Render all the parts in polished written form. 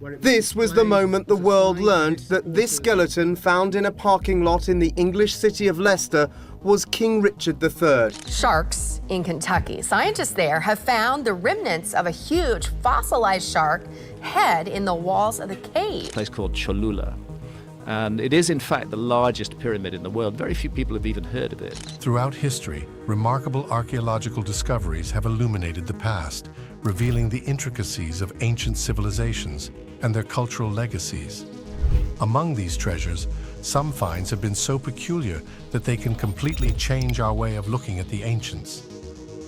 This was the moment the world learned that this skeleton found in a parking lot in the English city of Leicester was King Richard III. Sharks in Kentucky. Scientists there have found the remnants of a huge fossilized shark head in the walls of the cave. A place called Cholula. And it is, in fact, the largest pyramid in the world. Very few people have even heard of it. Throughout history, remarkable archaeological discoveries have illuminated the past, revealing the intricacies of ancient civilizations and their cultural legacies. Among these treasures, some finds have been so peculiar that they can completely change our way of looking at the ancients.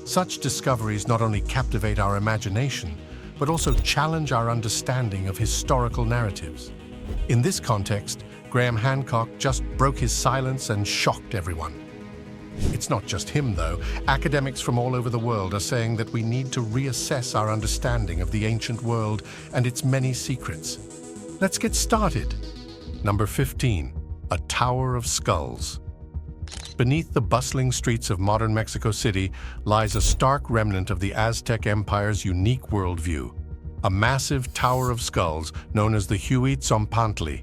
Such discoveries not only captivate our imagination, but also challenge our understanding of historical narratives. In this context, Graham Hancock just broke his silence and shocked everyone. It's not just him, though. Academics from all over the world are saying that we need to reassess our understanding of the ancient world and its many secrets. Let's get started. Number 15, a Tower of Skulls. Beneath the bustling streets of modern Mexico City lies a stark remnant of the Aztec Empire's unique worldview. A massive tower of skulls known as the Huitzompantli.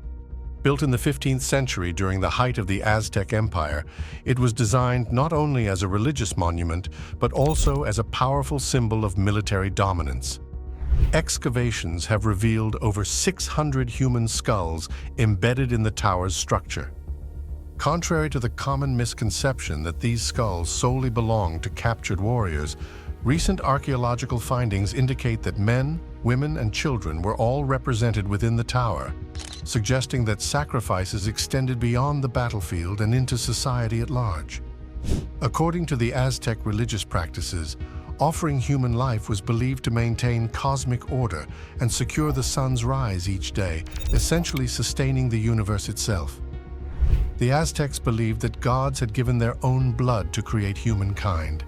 Built in the 15th century during the height of the Aztec Empire, it was designed not only as a religious monument, but also as a powerful symbol of military dominance. Excavations have revealed over 600 human skulls embedded in the tower's structure. Contrary to the common misconception that these skulls solely belong to captured warriors, recent archaeological findings indicate that men, women, and children were all represented within the tower, suggesting that sacrifices extended beyond the battlefield and into society at large. According to the Aztec religious practices, offering human life was believed to maintain cosmic order and secure the sun's rise each day, essentially sustaining the universe itself. The Aztecs believed that gods had given their own blood to create humankind,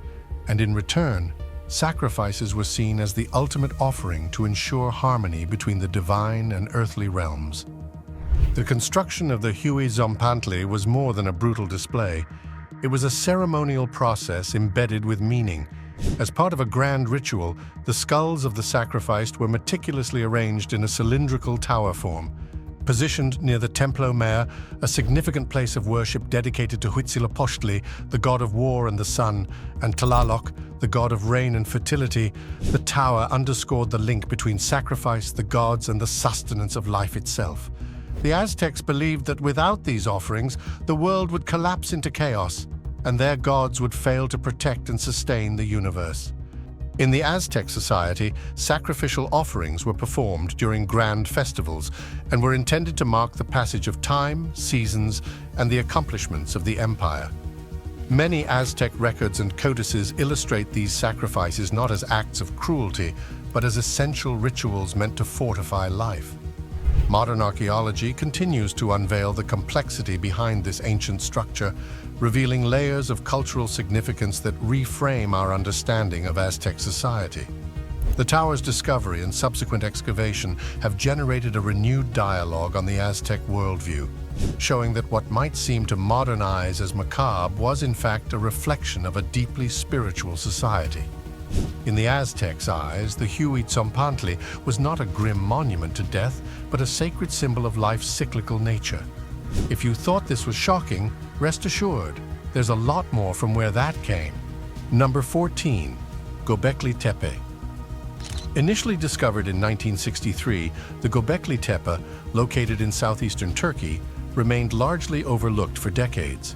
and in return, sacrifices were seen as the ultimate offering to ensure harmony between the divine and earthly realms. The construction of the Huitzompantli was more than a brutal display. It was a ceremonial process embedded with meaning. As part of a grand ritual, the skulls of the sacrificed were meticulously arranged in a cylindrical tower form. Positioned near the Templo Mayor, a significant place of worship dedicated to Huitzilopochtli, the god of war and the sun, and Tlaloc, the god of rain and fertility, the tower underscored the link between sacrifice, the gods, and the sustenance of life itself. The Aztecs believed that without these offerings, the world would collapse into chaos, and their gods would fail to protect and sustain the universe. In the Aztec society, sacrificial offerings were performed during grand festivals and were intended to mark the passage of time, seasons, and the accomplishments of the empire. Many Aztec records and codices illustrate these sacrifices not as acts of cruelty, but as essential rituals meant to fortify life. Modern archaeology continues to unveil the complexity behind this ancient structure, revealing layers of cultural significance that reframe our understanding of Aztec society. The tower's discovery and subsequent excavation have generated a renewed dialogue on the Aztec worldview, showing that what might seem to modern eyes as macabre was in fact a reflection of a deeply spiritual society. In the Aztecs' eyes, the Huitzompantli was not a grim monument to death, but a sacred symbol of life's cyclical nature. If you thought this was shocking, rest assured, there's a lot more from where that came. Number 14, Gobekli Tepe. Initially discovered in 1963, the Gobekli Tepe, located in southeastern Turkey, remained largely overlooked for decades.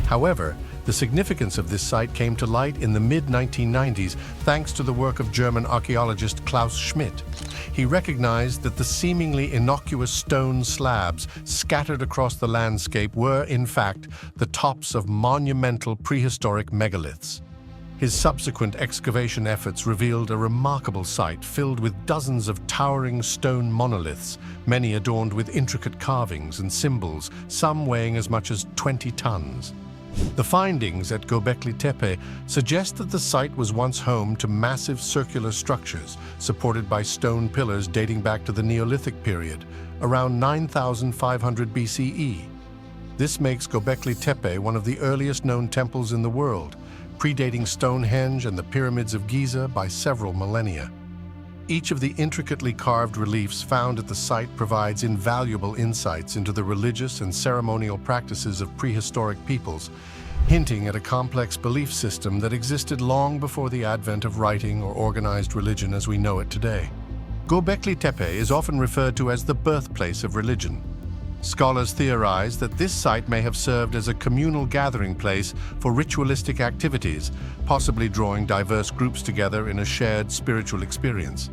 However, the significance of this site came to light in the mid-1990s thanks to the work of German archaeologist Klaus Schmidt. He recognized that the seemingly innocuous stone slabs scattered across the landscape were, in fact, the tops of monumental prehistoric megaliths. His subsequent excavation efforts revealed a remarkable site filled with dozens of towering stone monoliths, many adorned with intricate carvings and symbols, some weighing as much as 20 tons. The findings at Gobekli Tepe suggest that the site was once home to massive circular structures supported by stone pillars dating back to the Neolithic period, around 9,500 BCE. This makes Gobekli Tepe one of the earliest known temples in the world, predating Stonehenge and the pyramids of Giza by several millennia. Each of the intricately carved reliefs found at the site provides invaluable insights into the religious and ceremonial practices of prehistoric peoples, hinting at a complex belief system that existed long before the advent of writing or organized religion as we know it today. Gobekli Tepe is often referred to as the birthplace of religion. Scholars theorize that this site may have served as a communal gathering place for ritualistic activities, possibly drawing diverse groups together in a shared spiritual experience.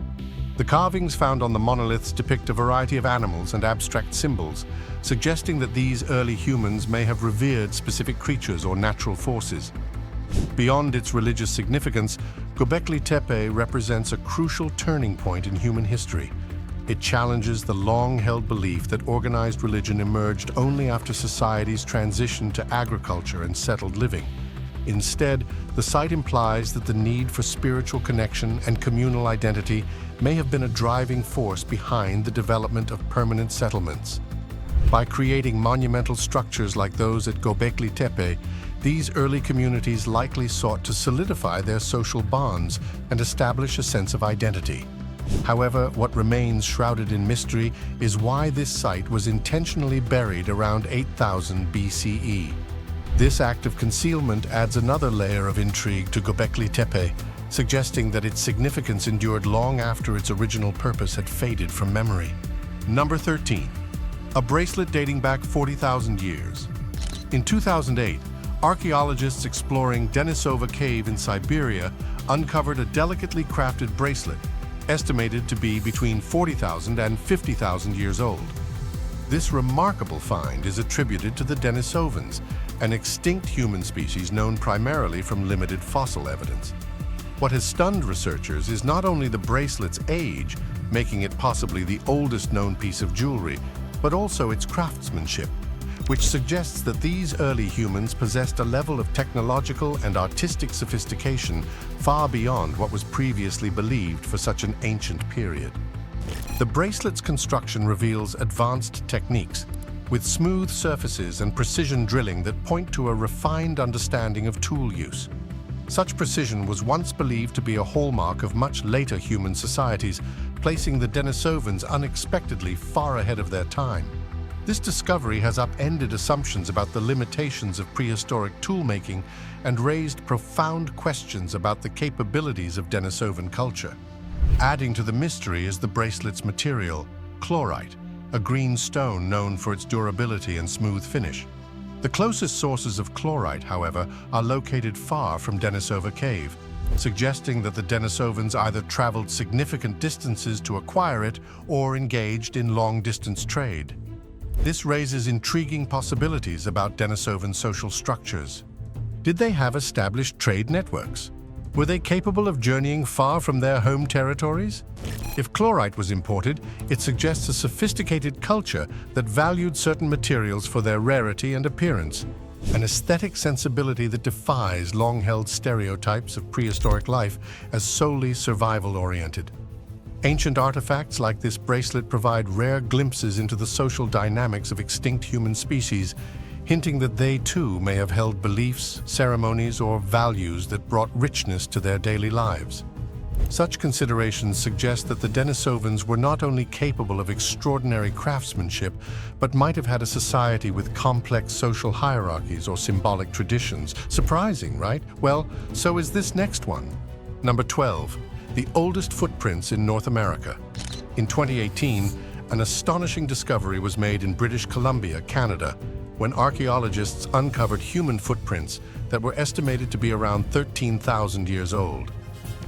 The carvings found on the monoliths depict a variety of animals and abstract symbols, suggesting that these early humans may have revered specific creatures or natural forces. Beyond its religious significance, Gobekli Tepe represents a crucial turning point in human history. It challenges the long-held belief that organized religion emerged only after societies transitioned to agriculture and settled living. Instead, the site implies that the need for spiritual connection and communal identity may have been a driving force behind the development of permanent settlements. By creating monumental structures like those at Gobekli Tepe, these early communities likely sought to solidify their social bonds and establish a sense of identity. However, what remains shrouded in mystery is why this site was intentionally buried around 8000 BCE. This act of concealment adds another layer of intrigue to Gobekli Tepe, suggesting that its significance endured long after its original purpose had faded from memory. Number 13. A bracelet dating back 40,000 years. In 2008, archaeologists exploring Denisovan cave in Siberia uncovered a delicately crafted bracelet estimated to be between 40,000 and 50,000 years old. This remarkable find is attributed to the Denisovans, an extinct human species known primarily from limited fossil evidence. What has stunned researchers is not only the bracelet's age, making it possibly the oldest known piece of jewelry, but also its craftsmanship, which suggests that these early humans possessed a level of technological and artistic sophistication far beyond what was previously believed for such an ancient period. The bracelet's construction reveals advanced techniques, with smooth surfaces and precision drilling that point to a refined understanding of tool use. Such precision was once believed to be a hallmark of much later human societies, placing the Denisovans unexpectedly far ahead of their time. This discovery has upended assumptions about the limitations of prehistoric toolmaking and raised profound questions about the capabilities of Denisovan culture. Adding to the mystery is the bracelet's material, chlorite, a green stone known for its durability and smooth finish. The closest sources of chlorite, however, are located far from Denisovan cave, suggesting that the Denisovans either traveled significant distances to acquire it or engaged in long-distance trade. This raises intriguing possibilities about Denisovan social structures. Did they have established trade networks? Were they capable of journeying far from their home territories? If chlorite was imported, it suggests a sophisticated culture that valued certain materials for their rarity and appearance, an aesthetic sensibility that defies long-held stereotypes of prehistoric life as solely survival-oriented. Ancient artifacts like this bracelet provide rare glimpses into the social dynamics of extinct human species, hinting that they too may have held beliefs, ceremonies, or values that brought richness to their daily lives. Such considerations suggest that the Denisovans were not only capable of extraordinary craftsmanship, but might have had a society with complex social hierarchies or symbolic traditions. Surprising, right? Well, so is this next one. Number 12. The oldest footprints in North America. In 2018, an astonishing discovery was made in British Columbia, Canada, when archaeologists uncovered human footprints that were estimated to be around 13,000 years old.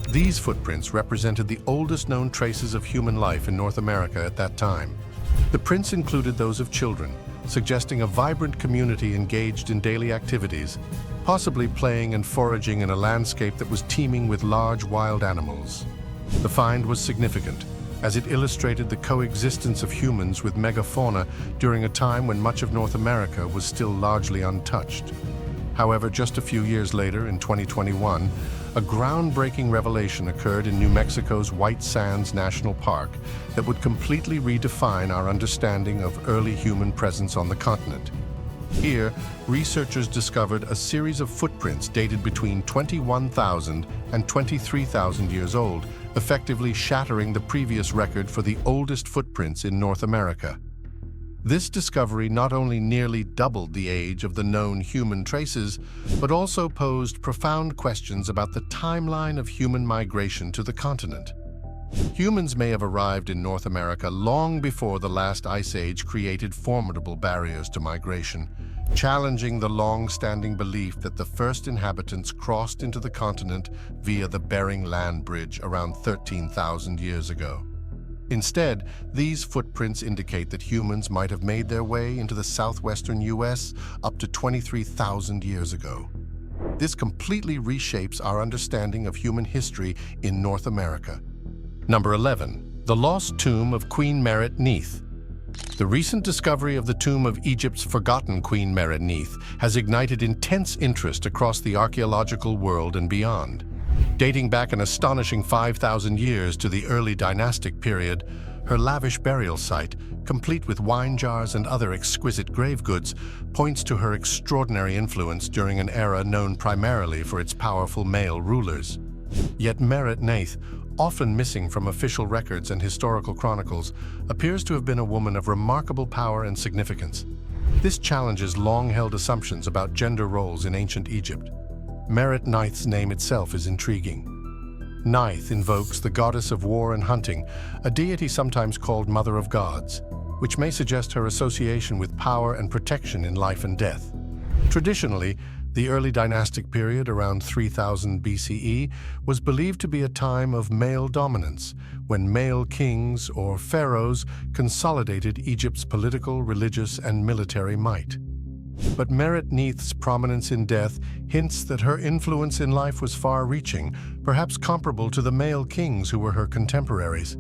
These footprints represented the oldest known traces of human life in North America at that time. The prints included those of children, suggesting a vibrant community engaged in daily activities, possibly playing and foraging in a landscape that was teeming with large wild animals. The find was significant, as it illustrated the coexistence of humans with megafauna during a time when much of North America was still largely untouched. However, just a few years later, in 2021, a groundbreaking revelation occurred in New Mexico's White Sands National Park that would completely redefine our understanding of early human presence on the continent. Here, researchers discovered a series of footprints dated between 21,000 and 23,000 years old effectively shattering the previous record for the oldest footprints in North America. This discovery not only nearly doubled the age of the known human traces, but also posed profound questions about the timeline of human migration to the continent. Humans may have arrived in North America long before the last ice age created formidable barriers to migration, challenging the long-standing belief that the first inhabitants crossed into the continent via the Bering Land Bridge around 13,000 years ago. Instead, these footprints indicate that humans might have made their way into the southwestern U.S. up to 23,000 years ago. This completely reshapes our understanding of human history in North America. Number 11. The Lost Tomb of Queen Meritt-Neith. The recent discovery of the tomb of Egypt's forgotten Queen Meritt-Neith has ignited intense interest across the archaeological world and beyond. Dating back an astonishing 5,000 years to the early dynastic period, her lavish burial site, complete with wine jars and other exquisite grave goods, points to her extraordinary influence during an era known primarily for its powerful male rulers. Yet Meritt-Neith, often missing from official records and historical chronicles, appears to have been a woman of remarkable power and significance. This challenges long-held assumptions about gender roles in ancient Egypt. Meritt-Neith's name itself is intriguing. Neith invokes the goddess of war and hunting, a deity sometimes called Mother of Gods, which may suggest her association with power and protection in life and death. Traditionally, the early dynastic period around 3000 BCE was believed to be a time of male dominance, when male kings or pharaohs consolidated Egypt's political, religious, and military might. But Meritt-Neith's prominence in death hints that her influence in life was far-reaching, perhaps comparable to the male kings who were her contemporaries.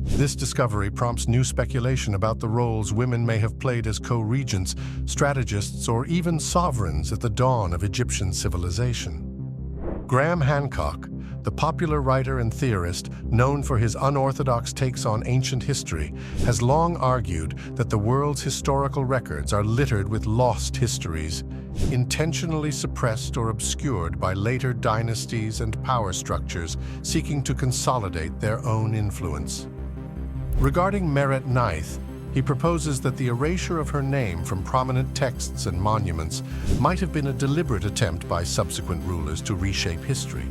This discovery prompts new speculation about the roles women may have played as co-regents, strategists, or even sovereigns at the dawn of Egyptian civilization. Graham Hancock, the popular writer and theorist known for his unorthodox takes on ancient history, has long argued that the world's historical records are littered with lost histories, intentionally suppressed or obscured by later dynasties and power structures seeking to consolidate their own influence. Regarding Meritt-Neith, he proposes that the erasure of her name from prominent texts and monuments might have been a deliberate attempt by subsequent rulers to reshape history.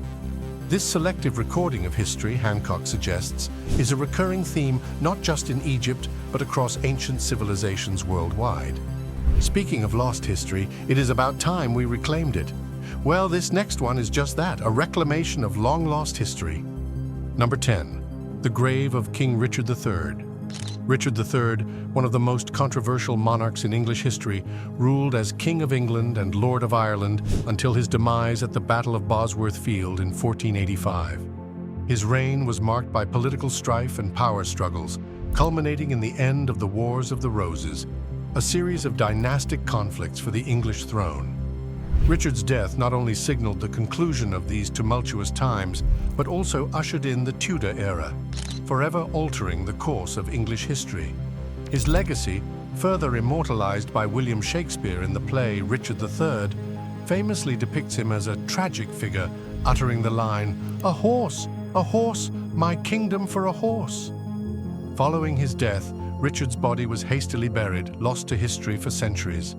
This selective recording of history, Hancock suggests, is a recurring theme not just in Egypt, but across ancient civilizations worldwide. Speaking of lost history, it is about time we reclaimed it. Well, this next one is just that, a reclamation of long-lost history. Number 10. The grave of King Richard III. Richard III, one of the most controversial monarchs in English history, ruled as King of England and Lord of Ireland until his demise at the Battle of Bosworth Field in 1485. His reign was marked by political strife and power struggles, culminating in the end of the Wars of the Roses, a series of dynastic conflicts for the English throne. Richard's death not only signaled the conclusion of these tumultuous times, but also ushered in the Tudor era, forever altering the course of English history. His legacy, further immortalized by William Shakespeare in the play Richard III, famously depicts him as a tragic figure, uttering the line, a horse, my kingdom for a horse." Following his death, Richard's body was hastily buried, lost to history for centuries.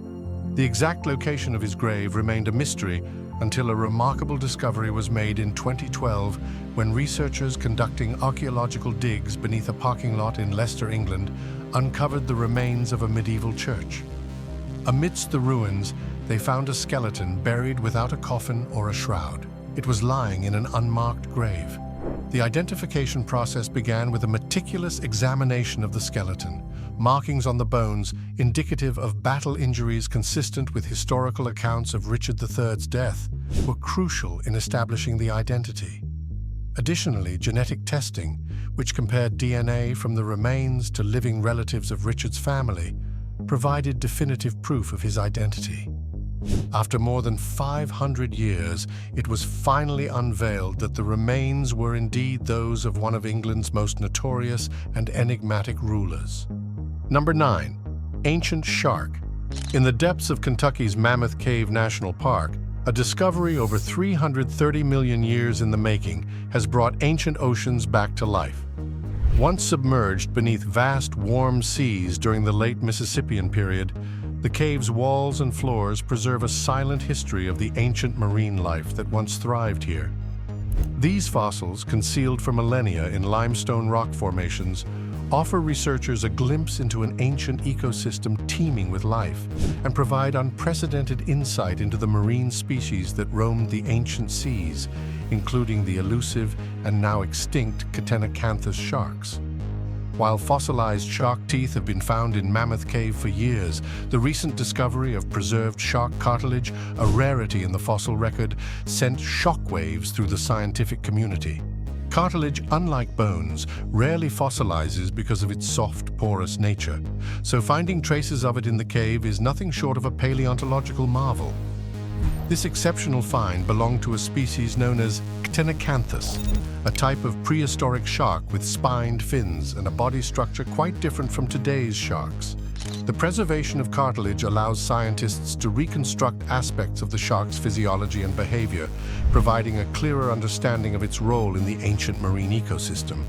The exact location of his grave remained a mystery until a remarkable discovery was made in 2012 when researchers conducting archaeological digs beneath a parking lot in Leicester, England, uncovered the remains of a medieval church. Amidst the ruins, they found a skeleton buried without a coffin or a shroud. It was lying in an unmarked grave. The identification process began with a meticulous examination of the skeleton. Markings on the bones, indicative of battle injuries consistent with historical accounts of Richard III's death, were crucial in establishing the identity. Additionally, genetic testing, which compared DNA from the remains to living relatives of Richard's family, provided definitive proof of his identity. After more than 500 years, it was finally unveiled that the remains were indeed those of one of England's most notorious and enigmatic rulers. Number 9. Ancient Shark. In the depths of Kentucky's Mammoth Cave National Park, A discovery over 330 million years in the making has brought ancient oceans back to life. Once submerged beneath vast, warm seas during the late Mississippian period, the cave's walls and floors preserve a silent history of the ancient marine life that once thrived here. These fossils, concealed for millennia in limestone rock formations, offer researchers a glimpse into an ancient ecosystem teeming with life and provide unprecedented insight into the marine species that roamed the ancient seas, including the elusive and now extinct Ctenacanthus sharks. While fossilized shark teeth have been found in Mammoth Cave for years, the recent discovery of preserved shark cartilage, a rarity in the fossil record, sent shockwaves through the scientific community. Cartilage, unlike bones, rarely fossilizes because of its soft, porous nature, so finding traces of it in the cave is nothing short of a paleontological marvel. This exceptional find belonged to a species known as Ctenacanthus, a type of prehistoric shark with spined fins and a body structure quite different from today's sharks. The preservation of cartilage allows scientists to reconstruct aspects of the shark's physiology and behavior, providing a clearer understanding of its role in the ancient marine ecosystem.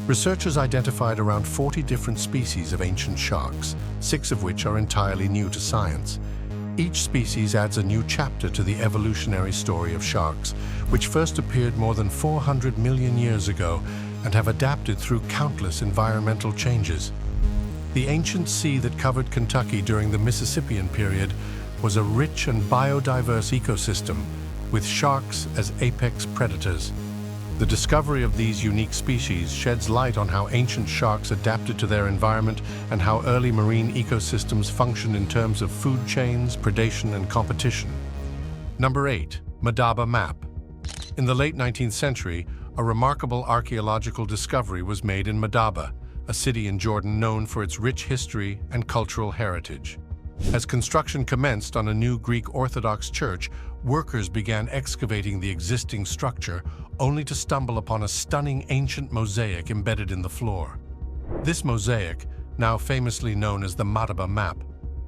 Researchers identified around 40 different species of ancient sharks, 6 of which are entirely new to science. Each species adds a new chapter to the evolutionary story of sharks, which first appeared more than 400 million years ago and have adapted through countless environmental changes. The ancient sea that covered Kentucky during the Mississippian period was a rich and biodiverse ecosystem, with sharks as apex predators. The discovery of these unique species sheds light on how ancient sharks adapted to their environment and how early marine ecosystems functioned in terms of food chains, predation, and competition. Number 8. Madaba Map. In the late 19th century, a remarkable archaeological discovery was made in Madaba, a city in Jordan known for its rich history and cultural heritage. As construction commenced on a new Greek Orthodox church, workers began excavating the existing structure, only to stumble upon a stunning ancient mosaic embedded in the floor. This mosaic, now famously known as the Madaba Map,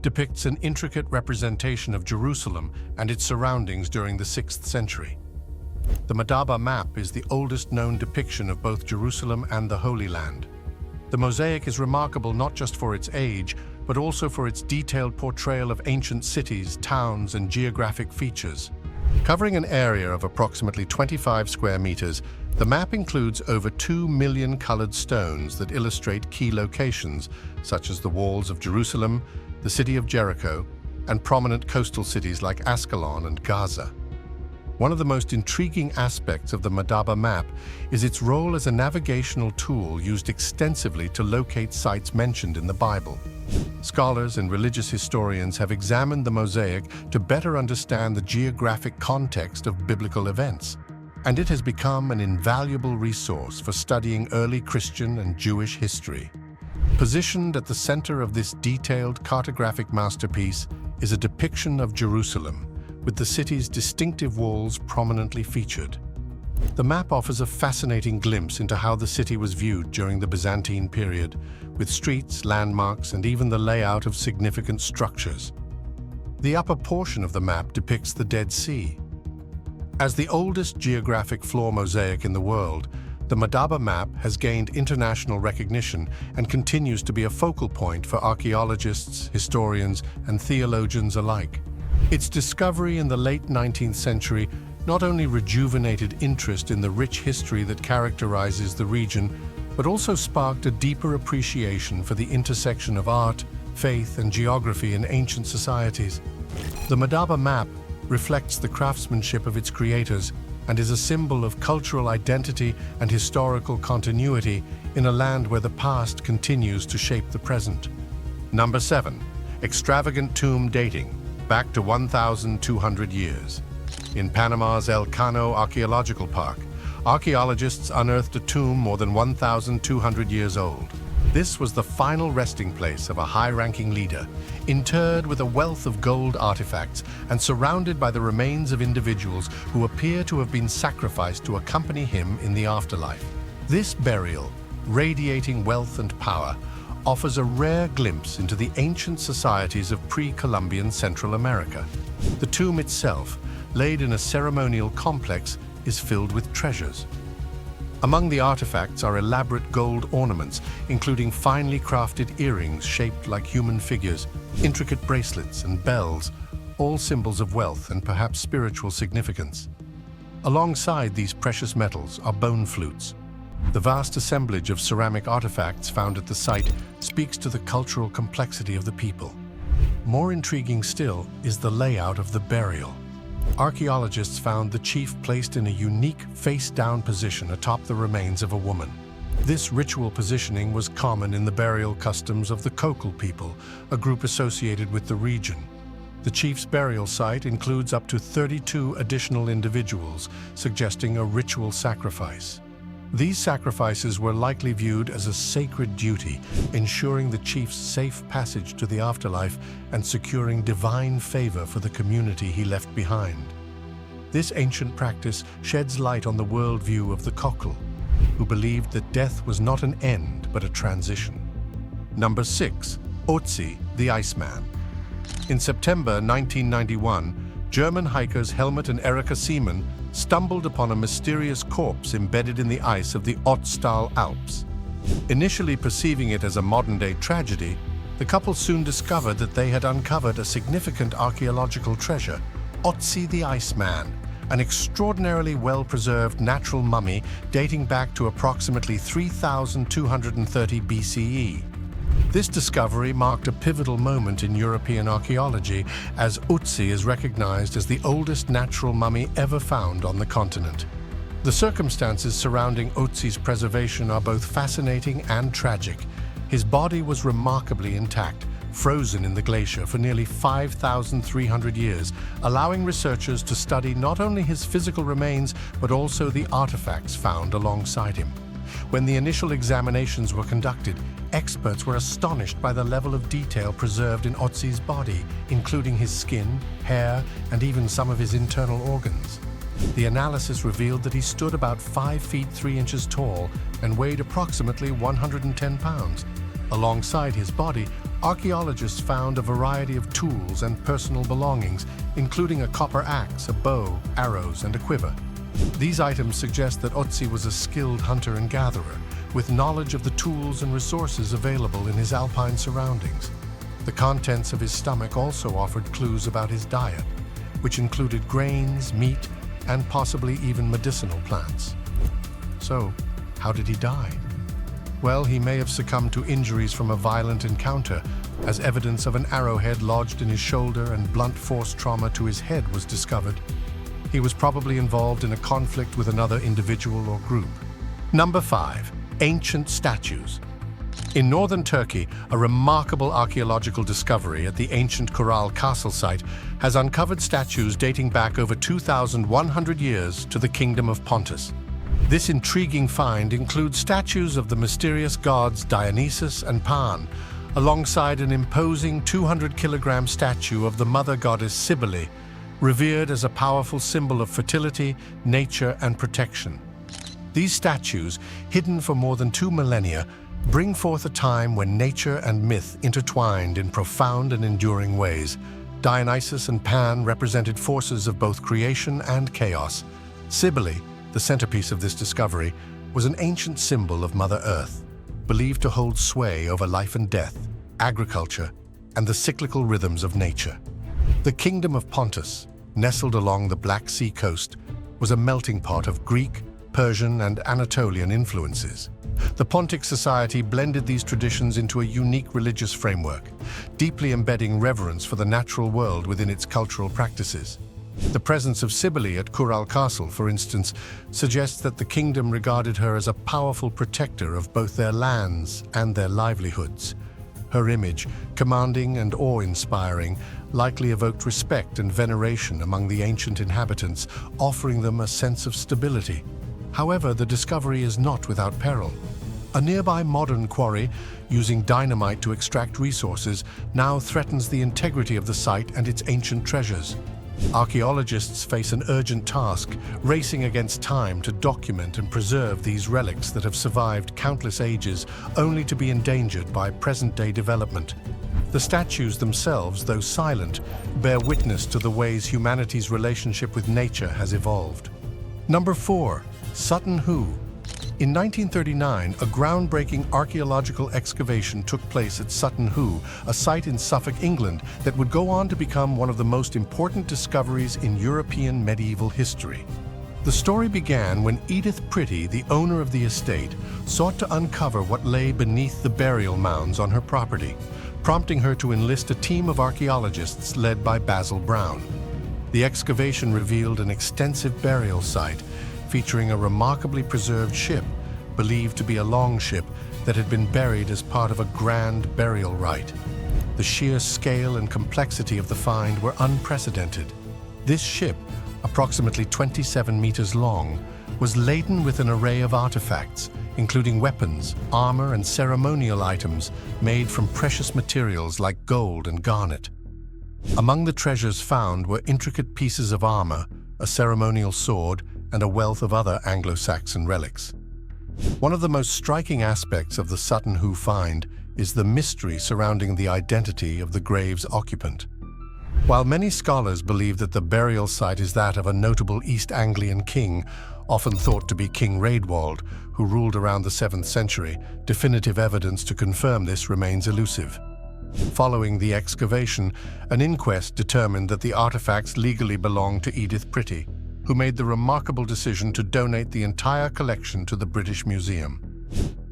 depicts an intricate representation of Jerusalem and its surroundings during the 6th century. The Madaba Map is the oldest known depiction of both Jerusalem and the Holy Land. The mosaic is remarkable not just for its age, but also for its detailed portrayal of ancient cities, towns, and geographic features. Covering an area of approximately 25 square meters, the map includes over 2 million colored stones that illustrate key locations, such as the walls of Jerusalem, the city of Jericho, and prominent coastal cities like Ascalon and Gaza. One of the most intriguing aspects of the Madaba Map is its role as a navigational tool used extensively to locate sites mentioned in the Bible. Scholars and religious historians have examined the mosaic to better understand the geographic context of biblical events, and it has become an invaluable resource for studying early Christian and Jewish history. Positioned at the center of this detailed cartographic masterpiece is a depiction of Jerusalem, with the city's distinctive walls prominently featured. The map offers a fascinating glimpse into how the city was viewed during the Byzantine period, with streets, landmarks, and even the layout of significant structures. The upper portion of the map depicts the Dead Sea. As the oldest geographic floor mosaic in the world, the Madaba Map has gained international recognition and continues to be a focal point for archaeologists, historians, and theologians alike. Its discovery in the late 19th century not only rejuvenated interest in the rich history that characterizes the region, but also sparked a deeper appreciation for the intersection of art, faith, and geography in ancient societies. The Madaba Map reflects the craftsmanship of its creators and is a symbol of cultural identity and historical continuity in a land where the past continues to shape the present. Number 7. Extravagant tomb dating, back to 1,200 years. In Panama's El Cano Archaeological Park, archaeologists unearthed a tomb more than 1,200 years old. This was the final resting place of a high-ranking leader, interred with a wealth of gold artifacts and surrounded by the remains of individuals who appear to have been sacrificed to accompany him in the afterlife. This burial, radiating wealth and power, offers a rare glimpse into the ancient societies of pre-Columbian Central America. The tomb itself, laid in a ceremonial complex, is filled with treasures. Among the artifacts are elaborate gold ornaments, including finely crafted earrings shaped like human figures, intricate bracelets and bells, all symbols of wealth and perhaps spiritual significance. Alongside these precious metals are bone flutes. The vast assemblage of ceramic artifacts found at the site speaks to the cultural complexity of the people. More intriguing still is the layout of the burial. Archaeologists found the chief placed in a unique face-down position atop the remains of a woman. This ritual positioning was common in the burial customs of the Kokal people, a group associated with the region. The chief's burial site includes up to 32 additional individuals, suggesting a ritual sacrifice. These sacrifices were likely viewed as a sacred duty, ensuring the chief's safe passage to the afterlife and securing divine favor for the community he left behind. This ancient practice sheds light on the worldview of the Kokal, who believed that death was not an end but a transition. Number 6. Otzi the Iceman. In September 1991, German hikers Helmut and Erika Seaman stumbled upon a mysterious corpse embedded in the ice of the Ötztal Alps. Initially perceiving it as a modern-day tragedy, the couple soon discovered that they had uncovered a significant archaeological treasure, Otzi the Iceman, an extraordinarily well-preserved natural mummy dating back to approximately 3230 BCE. This discovery marked a pivotal moment in European archaeology, as Otzi is recognized as the oldest natural mummy ever found on the continent. The circumstances surrounding Otzi's preservation are both fascinating and tragic. His body was remarkably intact, frozen in the glacier for nearly 5,300 years, allowing researchers to study not only his physical remains but also the artifacts found alongside him. When the initial examinations were conducted, experts were astonished by the level of detail preserved in Otzi's body, including his skin, hair, and even some of his internal organs. The analysis revealed that he stood about 5 feet 3 inches tall and weighed approximately 110 pounds. Alongside his body, archaeologists found a variety of tools and personal belongings, including a copper axe, a bow, arrows, and a quiver. These items suggest that Otzi was a skilled hunter and gatherer, with knowledge of the tools and resources available in his alpine surroundings. The contents of his stomach also offered clues about his diet, which included grains, meat, and possibly even medicinal plants. So, how did he die? Well, he may have succumbed to injuries from a violent encounter, as evidence of an arrowhead lodged in his shoulder and blunt force trauma to his head was discovered. He was probably involved in a conflict with another individual or group. Number 5. Ancient statues. In northern Turkey, a remarkable archaeological discovery at the ancient Kural Castle site has uncovered statues dating back over 2,100 years to the Kingdom of Pontus. This intriguing find includes statues of the mysterious gods Dionysus and Pan, alongside an imposing 200-kilogram statue of the mother goddess Cybele, revered as a powerful symbol of fertility, nature, and protection. These statues, hidden for more than 2 millennia, bring forth a time when nature and myth intertwined in profound and enduring ways. Dionysus and Pan represented forces of both creation and chaos. Cybele, the centerpiece of this discovery, was an ancient symbol of Mother Earth, believed to hold sway over life and death, agriculture, and the cyclical rhythms of nature. The Kingdom of Pontus, nestled along the Black Sea coast, was a melting pot of Greek, Persian, and Anatolian influences. The Pontic society blended these traditions into a unique religious framework, deeply embedding reverence for the natural world within its cultural practices. The presence of Cybele at Kural Castle, for instance, suggests that the kingdom regarded her as a powerful protector of both their lands and their livelihoods. Her image, commanding and awe-inspiring, likely evoked respect and veneration among the ancient inhabitants, offering them a sense of stability. However, the discovery is not without peril. A nearby modern quarry, using dynamite to extract resources, now threatens the integrity of the site and its ancient treasures. Archaeologists face an urgent task, racing against time to document and preserve these relics that have survived countless ages only to be endangered by present-day development. The statues themselves, though silent, bear witness to the ways humanity's relationship with nature has evolved. Number 4. Sutton Hoo. In 1939, a groundbreaking archaeological excavation took place at Sutton Hoo, a site in Suffolk, England, that would go on to become one of the most important discoveries in European medieval history. The story began when Edith Pretty, the owner of the estate, sought to uncover what lay beneath the burial mounds on her property, prompting her to enlist a team of archaeologists led by Basil Brown. The excavation revealed an extensive burial site featuring a remarkably preserved ship, believed to be a longship that had been buried as part of a grand burial rite. The sheer scale and complexity of the find were unprecedented. This ship, approximately 27 meters long, was laden with an array of artifacts, including weapons, armor, and ceremonial items made from precious materials like gold and garnet. Among the treasures found were intricate pieces of armor, a ceremonial sword, and a wealth of other Anglo-Saxon relics. One of the most striking aspects of the Sutton Hoo find is the mystery surrounding the identity of the grave's occupant. While many scholars believe that the burial site is that of a notable East Anglian king, often thought to be King Raedwald, who ruled around the 7th century, definitive evidence to confirm this remains elusive. Following the excavation, an inquest determined that the artifacts legally belonged to Edith Pretty, who made the remarkable decision to donate the entire collection to the British Museum.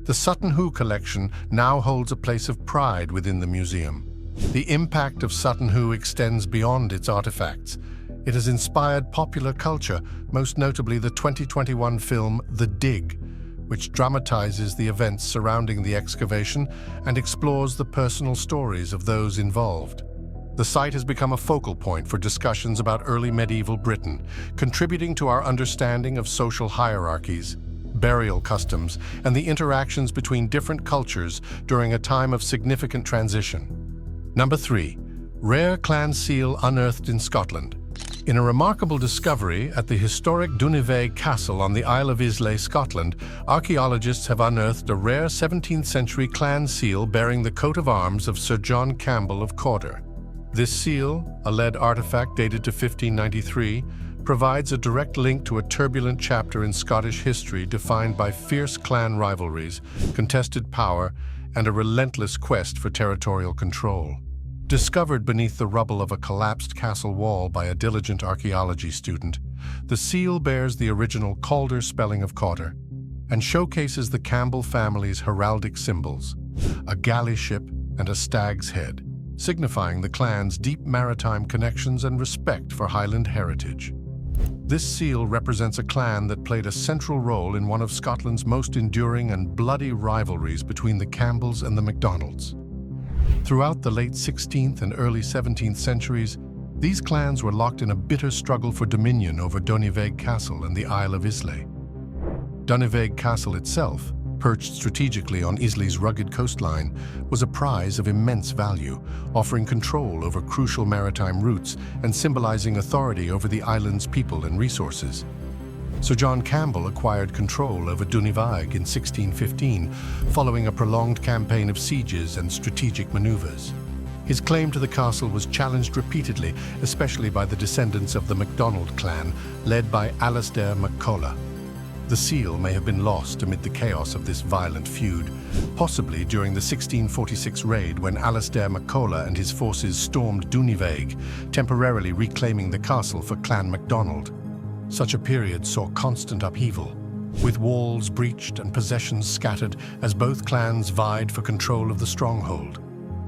The Sutton Hoo collection now holds a place of pride within the museum. The impact of Sutton Hoo extends beyond its artifacts. It has inspired popular culture, most notably the 2021 film The Dig, which dramatizes the events surrounding the excavation and explores the personal stories of those involved. The site has become a focal point for discussions about early medieval Britain, contributing to our understanding of social hierarchies, burial customs, and the interactions between different cultures during a time of significant transition. Number 3. Rare clan seal unearthed in Scotland. In a remarkable discovery at the historic Denisovan Castle on the Isle of Islay, Scotland, archaeologists have unearthed a rare 17th century clan seal bearing the coat of arms of Sir John Campbell of Cawdor. This seal, a lead artifact dated to 1593, provides a direct link to a turbulent chapter in Scottish history defined by fierce clan rivalries, contested power, and a relentless quest for territorial control. Discovered beneath the rubble of a collapsed castle wall by a diligent archaeology student, the seal bears the original Cawdor spelling of Cawdor and showcases the Campbell family's heraldic symbols, a galley ship and a stag's head, signifying the clan's deep maritime connections and respect for Highland heritage. This seal represents a clan that played a central role in one of Scotland's most enduring and bloody rivalries between the Campbells and the MacDonalds. Throughout the late 16th and early 17th centuries, these clans were locked in a bitter struggle for dominion over Donivaig Castle and the Isle of Islay. Donivaig Castle itself, perched strategically on Islay's rugged coastline, was a prize of immense value, offering control over crucial maritime routes and symbolizing authority over the island's people and resources. Sir John Campbell acquired control over Dunivaig in 1615, following a prolonged campaign of sieges and strategic maneuvers. His claim to the castle was challenged repeatedly, especially by the descendants of the MacDonald clan, led by Alastair MacColla. The seal may have been lost amid the chaos of this violent feud, possibly during the 1646 raid when Alastair MacColla and his forces stormed Dunivaig, temporarily reclaiming the castle for Clan MacDonald. Such a period saw constant upheaval, with walls breached and possessions scattered as both clans vied for control of the stronghold.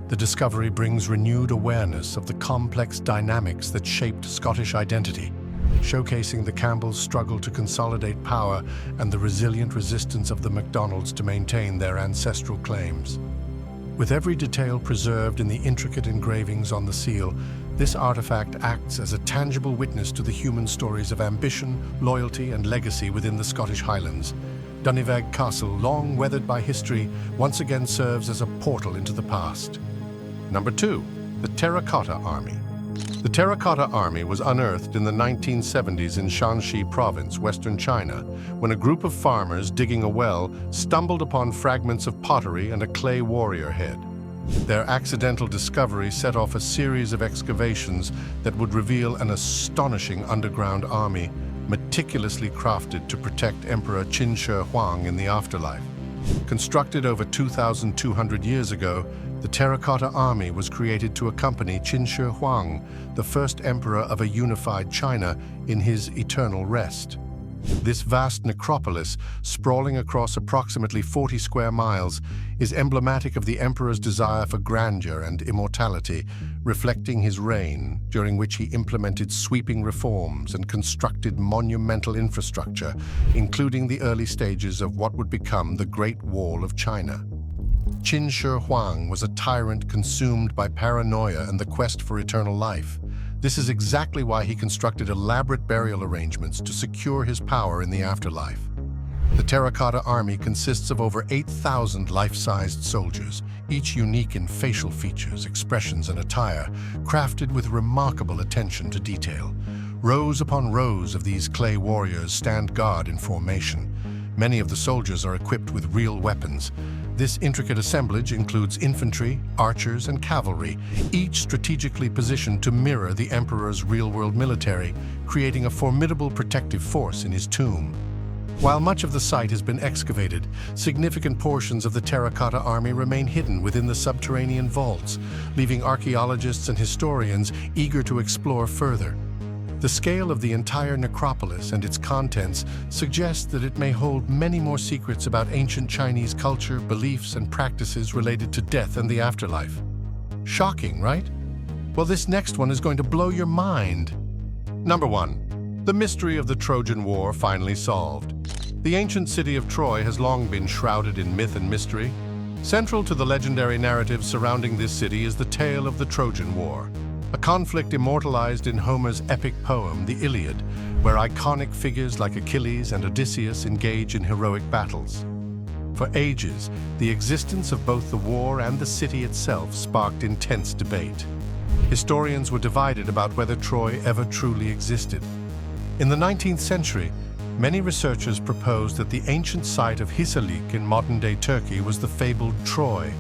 The discovery brings renewed awareness of the complex dynamics that shaped Scottish identity, showcasing the Campbells' struggle to consolidate power and the resilient resistance of the MacDonalds to maintain their ancestral claims. With every detail preserved in the intricate engravings on the seal, this artifact acts as a tangible witness to the human stories of ambition, loyalty, and legacy within the Scottish Highlands. Dunivaig Castle, long weathered by history, once again serves as a portal into the past. Number 2. The Terracotta Army. The The Terracotta Army was unearthed in the 1970s in Shanxi Province, western China, when a group of farmers digging a well stumbled upon fragments of pottery and a clay warrior head. Their accidental discovery set off a series of excavations that would reveal an astonishing underground army meticulously crafted to protect Emperor Qin Shi Huang in the afterlife. Constructed over 2,200 years ago, the Terracotta Army was created to accompany Qin Shi Huang, the first emperor of a unified China, in his eternal rest. This vast necropolis, sprawling across approximately 40 square miles, is emblematic of the emperor's desire for grandeur and immortality, reflecting his reign, during which he implemented sweeping reforms and constructed monumental infrastructure, including the early stages of what would become the Great Wall of China. Qin Shi Huang was a tyrant consumed by paranoia and the quest for eternal life. This is exactly why he constructed elaborate burial arrangements to secure his power in the afterlife. The Terracotta Army consists of over 8,000 life-sized soldiers, each unique in facial features, expressions, and attire, crafted with remarkable attention to detail. Rows upon rows of these clay warriors stand guard in formation. Many of the soldiers are equipped with real weapons. This intricate assemblage includes infantry, archers, and cavalry, each strategically positioned to mirror the emperor's real-world military, creating a formidable protective force in his tomb. While much of the site has been excavated, significant portions of the Terracotta Army remain hidden within the subterranean vaults, leaving archaeologists and historians eager to explore further. The scale of the entire necropolis and its contents suggests that it may hold many more secrets about ancient Chinese culture, beliefs, and practices related to death and the afterlife. Shocking, right? Well, this next one is going to blow your mind. Number 1. The mystery of the Trojan War finally solved. The ancient city of Troy has long been shrouded in myth and mystery. Central to the legendary narrative surrounding this city is the tale of the Trojan War, a conflict immortalized in Homer's epic poem, the Iliad, where iconic figures like Achilles and Odysseus engage in heroic battles. For ages, the existence of both the war and the city itself sparked intense debate. Historians were divided about whether Troy ever truly existed. In the 19th century, many researchers proposed that the ancient site of Hisarlik in modern-day Turkey was the fabled Troy,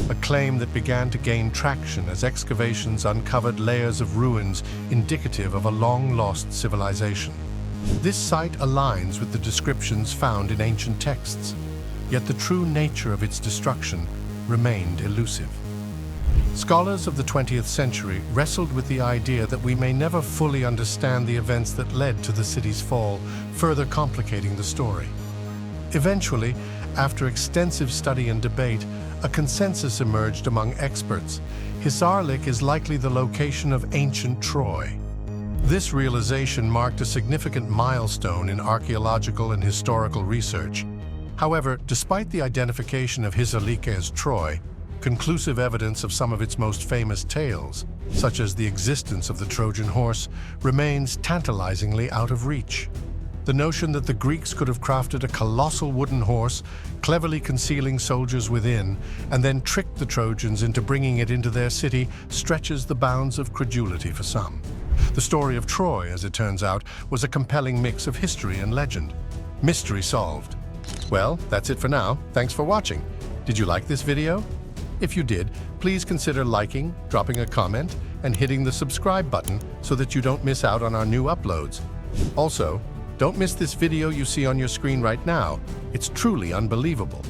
a claim that began to gain traction as excavations uncovered layers of ruins indicative of a long-lost civilization. This site aligns with the descriptions found in ancient texts, yet the true nature of its destruction remained elusive. Scholars of the 20th century wrestled with the idea that we may never fully understand the events that led to the city's fall, further complicating the story. Eventually, after extensive study and debate, a consensus emerged among experts. Hisarlik is likely the location of ancient Troy. This realization marked a significant milestone in archaeological and historical research. However, despite the identification of Hisarlik as Troy, conclusive evidence of some of its most famous tales, such as the existence of the Trojan horse, remains tantalizingly out of reach. The notion that the Greeks could have crafted a colossal wooden horse, cleverly concealing soldiers within, and then tricked the Trojans into bringing it into their city stretches the bounds of credulity for some. The story of Troy, as it turns out, was a compelling mix of history and legend. Mystery solved. Well, that's it for now. Thanks for watching. Did you like this video? If you did, please consider liking, dropping a comment, and hitting the subscribe button so that you don't miss out on our new uploads. Also, don't miss this video you see on your screen right now. It's truly unbelievable.